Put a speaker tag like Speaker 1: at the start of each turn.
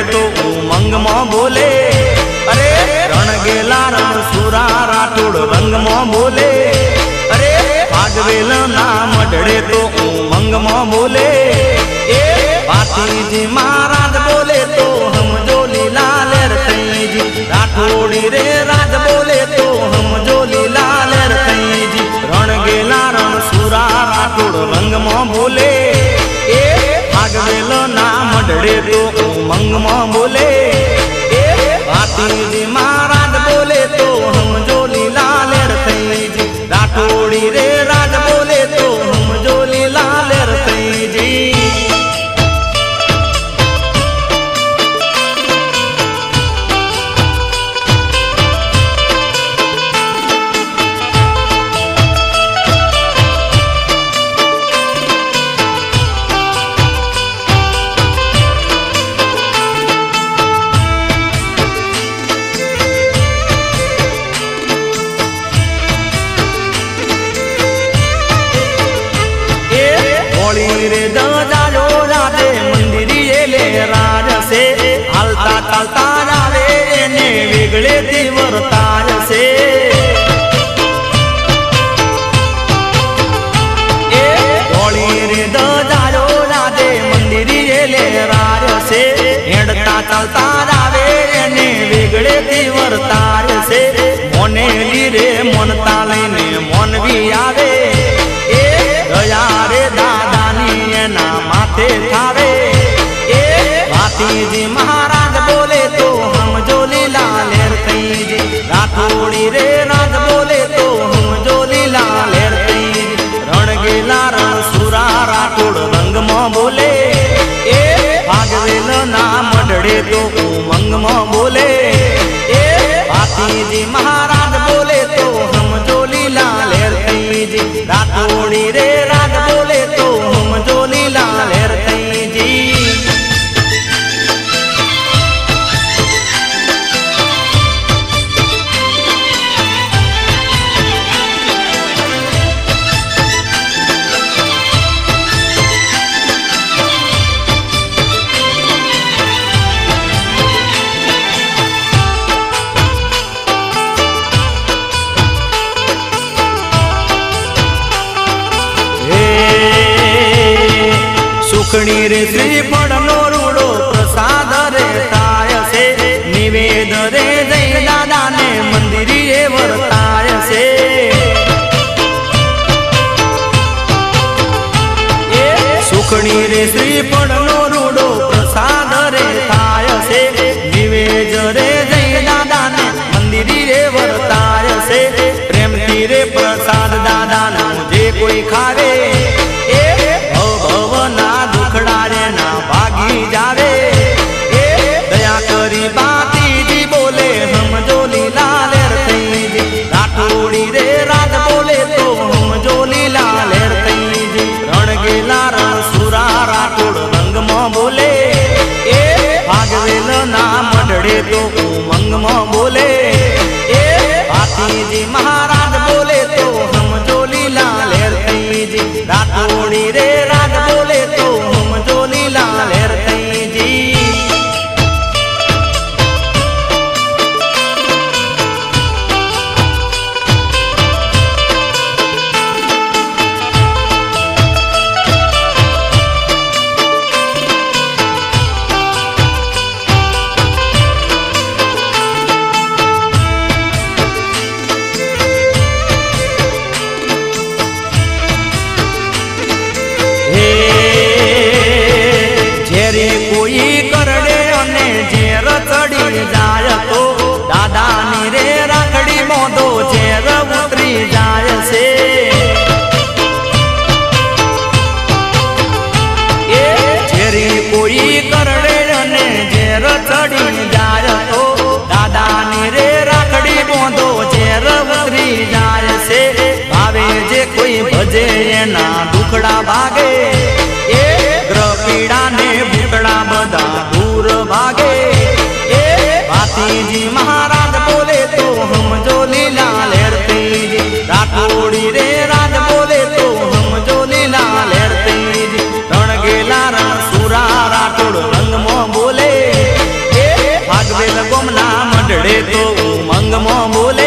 Speaker 1: तो उमंग में बोले। अरे रण गेला रण सुरा राठोड़ रंग में बोले। अरे भागवेल ना मडड़े तो उमंग में बोले। ए पातीजी महाराज बोले तो हम जो लीला लेर जी। राठोड़ी रे राज बोले तो हम जो लीला लेर जी। रण गेला रण सुरा राठोड़ रंग में बोले। ए भागवेल ना मडड़े तो उमंग में बोले। ए पातीजी महाराज बोले तो हम जो लीला लेर जी। राठोड़ी रे राज बोले तो हम जो लीला लेर जी। रे दजायो राधे मंदिरिये ले राज से। हालता चालता जावे ने वेगळे तीव्रताज से। ए गोली रे दजायो राधे मंदिरिये ले राज से। हेडता चालता जावे ने वेगळे तीव्रताज से। मोने लीरे मनता लईने मन भी आवे। ए दया रे दादा ना माथे थावे। ए भातीजी महाराज बोले तो हम जो लीला लेर जी। राठोड़ी रे राज बोले तो हम जो लीला लेर जी। रण गेला रण सुरा राठोड़ रंग में बोले। ए भागवेल ना मडड़े तो उमंग में बोले। ए भातीजी महाराज बोले तो हम जो लीला लेर जी। राठोड़ी रे राज बोले तो हम जो लीला लेर जी। सुखणी रे श्रीफळ नो रूडो प्रसाद रे ताय से। निवेद रे जय दादा ने मंदिरी रे वर्ताय से। सुखणी रे श्रीफळ नो रूडो प्रसाद रे ताय से। निवेद रे जय दादा ने मंदिरी रे वर्ताय से। प्रेम थी रे प्रसाद दादा ना जे कोई खावे। भागी તો ઉમંગમાં બોલે